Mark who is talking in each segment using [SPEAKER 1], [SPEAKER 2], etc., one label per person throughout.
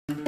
[SPEAKER 1] Baik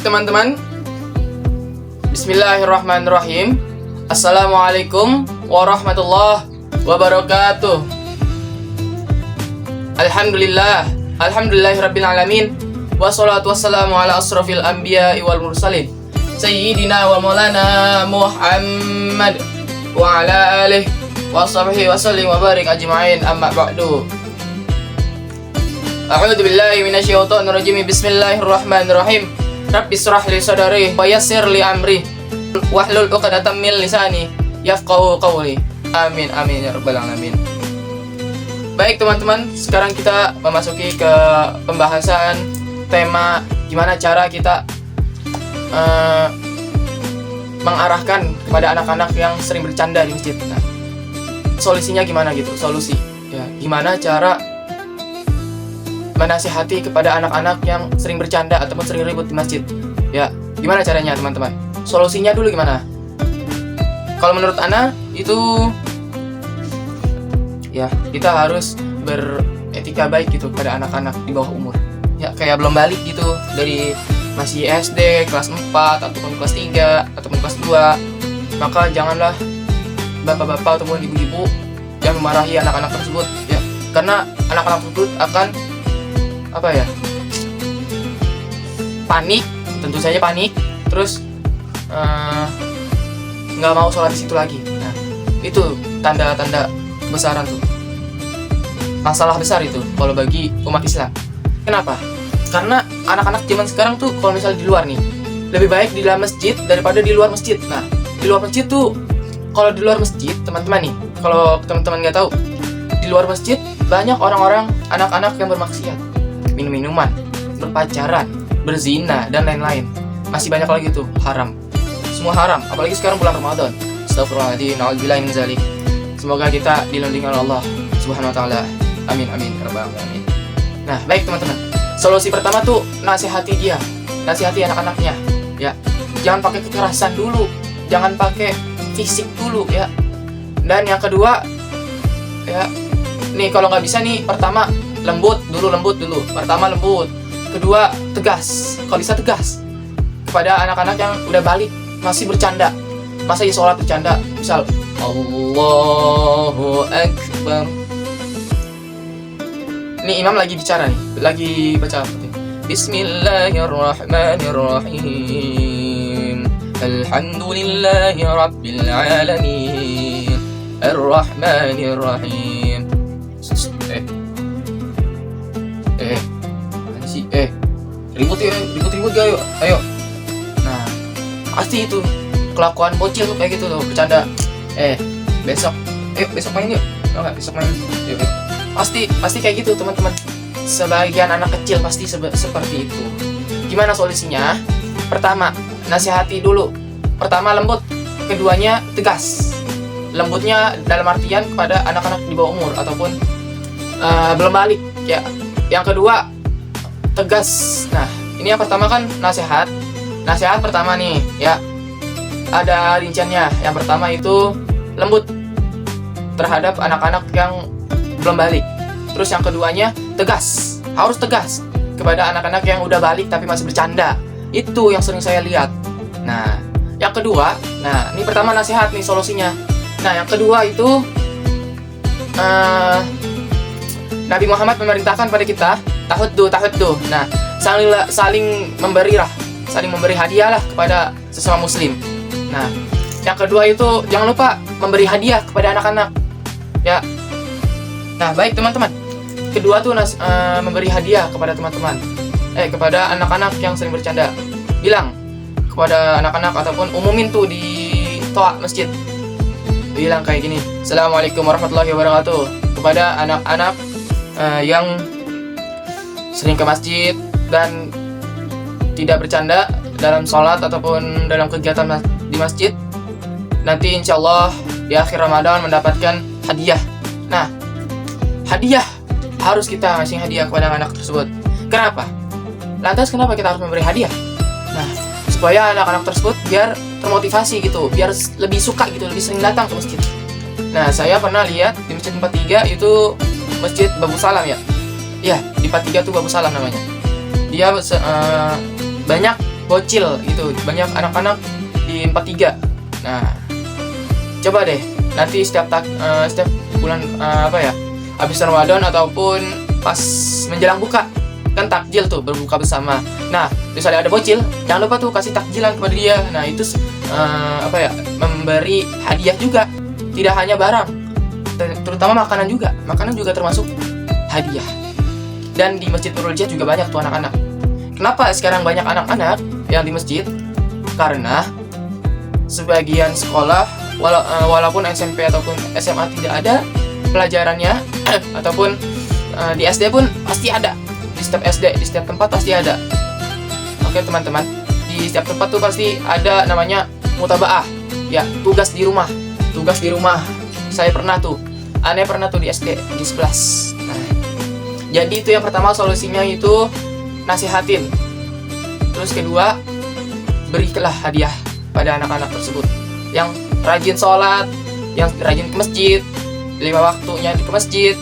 [SPEAKER 1] teman-teman, Bismillahirrahmanirrahim. Assalamualaikum warahmatullahi wabarakatuh. Alhamdulillahirabbil alamin. Wassalatu wassalamu ala asrofil anbiya'i wal mursalin Sayyidina wa maulana Muhammad wa ala alihi wa sahbihi wa sallim wa barik ajma'in, amma ba'du. A'udzu billahi minasyaitonir rajim. Bismillahirrahmanirrahim. Rabbi shrah li sadri wa yassir li amri wahlul 'uqdatam min lisani yafqahu qawli. Amin amin ya rabbal alamin. Baik teman-teman, sekarang kita memasuki ke pembahasan tema gimana cara kita mengarahkan kepada anak-anak yang sering bercanda di masjid. Nah, solusinya gimana gitu? Solusi ya, gimana cara menasihati kepada anak-anak yang sering bercanda ataupun sering ribut di masjid. Ya, gimana caranya teman-teman? Solusinya dulu gimana? Kalau menurut Ana itu ya, kita harus beretika baik gitu pada anak-anak di bawah umur. Ya, kayak belum balik gitu, dari masih SD kelas 4 ataupun kelas 3 ataupun kelas 2. Maka janganlah bapak-bapak ataupun ibu-ibu yang memarahi anak-anak tersebut ya. Karena anak-anak tersebut akan panik, tentu saja panik, terus nggak mau sholat di situ lagi. Nah, itu tanda-tanda kebesaran tuh, masalah besar itu kalau bagi umat Islam. Kenapa? Karena anak-anak zaman sekarang tuh kalau misalnya di luar nih, lebih baik di dalam masjid daripada di luar masjid. Nah, di luar masjid tuh, kalau di luar masjid teman-teman nih, kalau teman-teman nggak tahu, di luar masjid banyak orang-orang, anak-anak yang bermaksiat, minum-minuman, berpacaran, berzina, dan lain-lain. Masih banyak lagi tuh, haram. Semua haram, apalagi sekarang bulan Ramadan. Astagfirullahaladzim, na'udzubillahi min dzalik. Semoga kita dilindungi oleh Allah Subhanahu wa taala. Amin amin ya rabbal alamin. Nah, baik teman-teman. Solusi pertama tuh nasihati dia, nasihati anak-anaknya, ya. Jangan pakai kekerasan dulu, jangan pakai fisik dulu, ya. Dan yang kedua, ya, nih kalau nggak bisa nih, pertama lembut dulu. Pertama lembut, kedua tegas. Kalau bisa tegas kepada anak-anak yang udah balik masih bercanda. Masa ya sholat bercanda, misal Allahu Akbar. Ini imam lagi bicara nih, lagi baca Bismillahirrahmanirrahim. Alhamdulillahi rabbil alamin. Ar-Rahmanirrahim. Ribut gak, ayo. Nah, pasti itu kelakuan bocil tuh kayak gitu tuh, bercanda. Besok main yuk. Enggak, besok main. Yuk. Pasti kayak gitu teman-teman. Sebagian anak kecil pasti seperti itu. Gimana solusinya? Pertama, nasihati dulu. Pertama lembut, keduanya tegas. Lembutnya dalam artian kepada anak-anak di bawah umur ataupun belum balik ya. Yang kedua, tegas. Nah, ini yang pertama kan nasihat pertama nih ya, ada rinciannya. Yang pertama itu lembut terhadap anak-anak yang belum balik. Terus yang keduanya tegas, harus tegas kepada anak-anak yang udah balik tapi masih bercanda. Itu yang sering saya lihat. Nah, yang kedua, nah ini pertama nasihat nih solusinya. Nah, yang kedua itu Nabi Muhammad memerintahkan pada kita tahuddu. Nah, saling memberi hadiah lah kepada sesama muslim. Nah, yang kedua itu jangan lupa memberi hadiah kepada anak-anak. Ya. Nah, baik teman-teman. Kedua tuh memberi hadiah kepada teman-teman. Kepada anak-anak yang sering bercanda. Bilang kepada anak-anak ataupun umumin tuh di toa masjid. Bilang kayak gini, Assalamualaikum warahmatullahi wabarakatuh, kepada anak-anak yang sering ke masjid dan tidak bercanda dalam sholat ataupun dalam kegiatan di masjid. nanti insya Allah di akhir Ramadan mendapatkan hadiah. Nah, hadiah harus kita ngasih hadiah kepada anak tersebut. Kenapa? Lantas kenapa kita harus memberi hadiah? Nah, supaya anak-anak tersebut biar termotivasi gitu, biar lebih suka gitu, lebih sering datang ke masjid. Nah, saya pernah lihat di Masjid 43 itu Masjid Babu Salam ya. Ya, di 43 tuh Babu Salam namanya. Dia banyak bocil gitu, banyak anak-anak di 43. Nah, coba deh nanti setiap bulan habis Ramadan ataupun pas menjelang buka, kan takjil tuh, berbuka bersama. Nah, misalnya ada bocil, jangan lupa tuh kasih takjilan kepada dia. Nah, itu memberi hadiah juga, tidak hanya barang, terutama makanan juga termasuk hadiah. Dan di Masjid Nurul Jihad juga banyak tuh anak-anak. Kenapa sekarang banyak anak-anak yang di masjid? Karena sebagian sekolah walaupun SMP ataupun SMA tidak ada pelajarannya ataupun di SD pun pasti ada. Di setiap SD, di setiap tempat pasti ada. Oke teman-teman, di setiap tempat tuh pasti ada namanya mutabaah. Ya, tugas di rumah. Saya pernah tuh. Aneh pernah tuh di SD di 11. Nah, jadi itu yang pertama, solusinya itu nasihatin. Terus kedua, berilah hadiah pada anak-anak tersebut yang rajin sholat, yang rajin ke masjid, 5 waktunya ke masjid,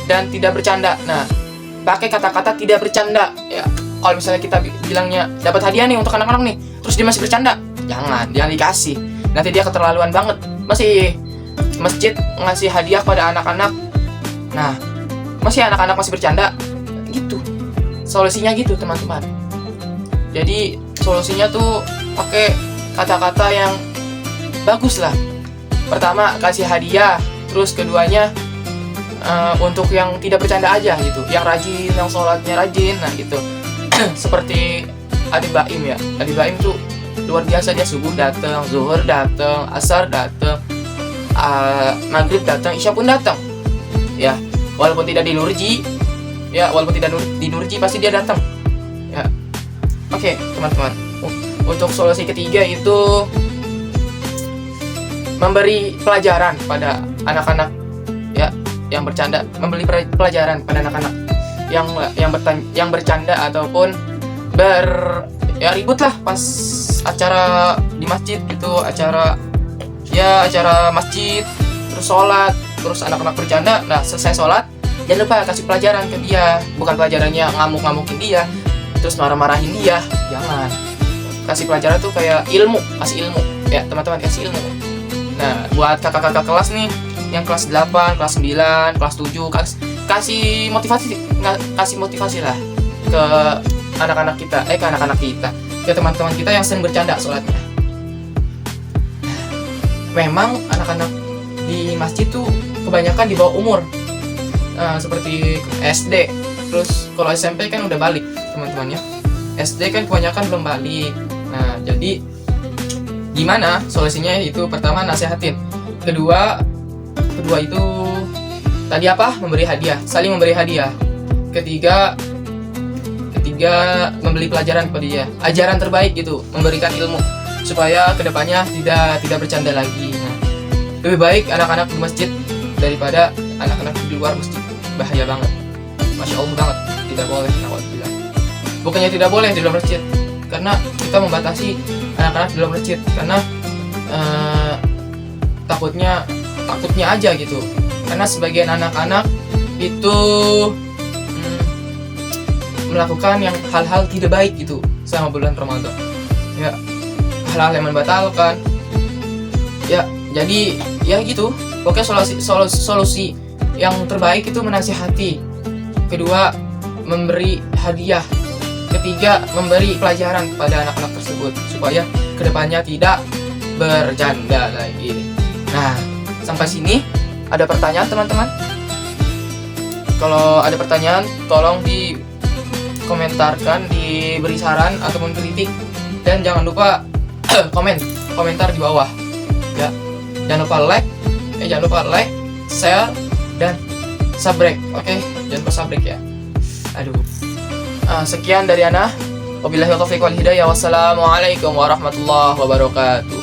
[SPEAKER 1] dan tidak bercanda. Nah, pakai kata-kata tidak bercanda ya. Kalau misalnya kita bilangnya dapat hadiah nih untuk anak-anak nih, terus dia masih bercanda, jangan dikasih. Nanti dia keterlaluan banget. Masih masjid ngasih hadiah pada anak-anak. Nah, masih anak-anak masih bercanda gitu. Solusinya gitu teman-teman. Jadi solusinya tuh pakai kata-kata yang bagus lah. Pertama kasih hadiah, terus keduanya untuk yang tidak bercanda aja gitu, yang rajin, yang sholatnya rajin. Nah gitu. Seperti Adi Baim ya. Adi Baim tuh luar biasa, dia subuh datang, zuhur datang, asar datang, maghrib datang, isya pun datang. Ya, walaupun tidak di Nurji, di Nurji pasti dia datang. Ya. Oke, teman-teman. Untuk solusi ketiga itu memberi pelajaran pada anak-anak ya yang bercanda, memberi pelajaran pada anak-anak yang bercanda ataupun ribut lah pas acara di masjid gitu, acara masjid, terus sholat, terus anak-anak bercanda. Nah, selesai sholat, jangan lupa kasih pelajaran ke dia, bukan pelajarannya ngamuk-ngamukin dia, terus marah-marahin dia, jangan. Kasih pelajaran tuh kayak kasih ilmu ya teman-teman, kasih ilmu. Nah, buat kakak-kakak kelas nih, yang kelas 8, kelas 9, kelas 7, kasih motivasi lah ke anak-anak kita, ke teman-teman kita yang sering bercanda sholatnya. Memang anak-anak di masjid tuh kebanyakan di bawah umur, seperti SD. Terus kalau SMP kan udah balik teman-teman ya. SD kan kebanyakan belum balik. Nah, jadi gimana solusinya? Itu pertama nasihatin, kedua itu tadi memberi hadiah, saling memberi hadiah. Ketiga membeli pelajaran kepada dia, ajaran terbaik gitu, memberikan ilmu supaya kedepannya tidak bercanda lagi. Nah, lebih baik anak-anak di masjid daripada anak-anak di luar masjid. Bahaya banget, masya Allah banget, tidak boleh. Bukannya tidak boleh di luar masjid, karena kita membatasi anak-anak di luar masjid karena takutnya aja gitu. Karena sebagian anak-anak itu melakukan yang hal-hal tidak baik gitu selama bulan Ramadan. Ya, hal-hal yang membatalkan. Ya, jadi ya gitu. Oke, solusi yang terbaik itu menasihati. Kedua, memberi hadiah. Ketiga, memberi pelajaran kepada anak-anak tersebut supaya kedepannya tidak bercanda lagi. Nah, sampai sini ada pertanyaan teman-teman? Kalau ada pertanyaan, tolong dikomentarkan, diberi saran ataupun kritik, dan jangan lupa komentar di bawah. Ya, jangan lupa like, share, dan subscribe. Oke, jangan lupa subscribe ya. Sekian dari Ana. Wabillahi taufiq wal hidayah. Wassalamualaikum warahmatullahi wabarakatuh.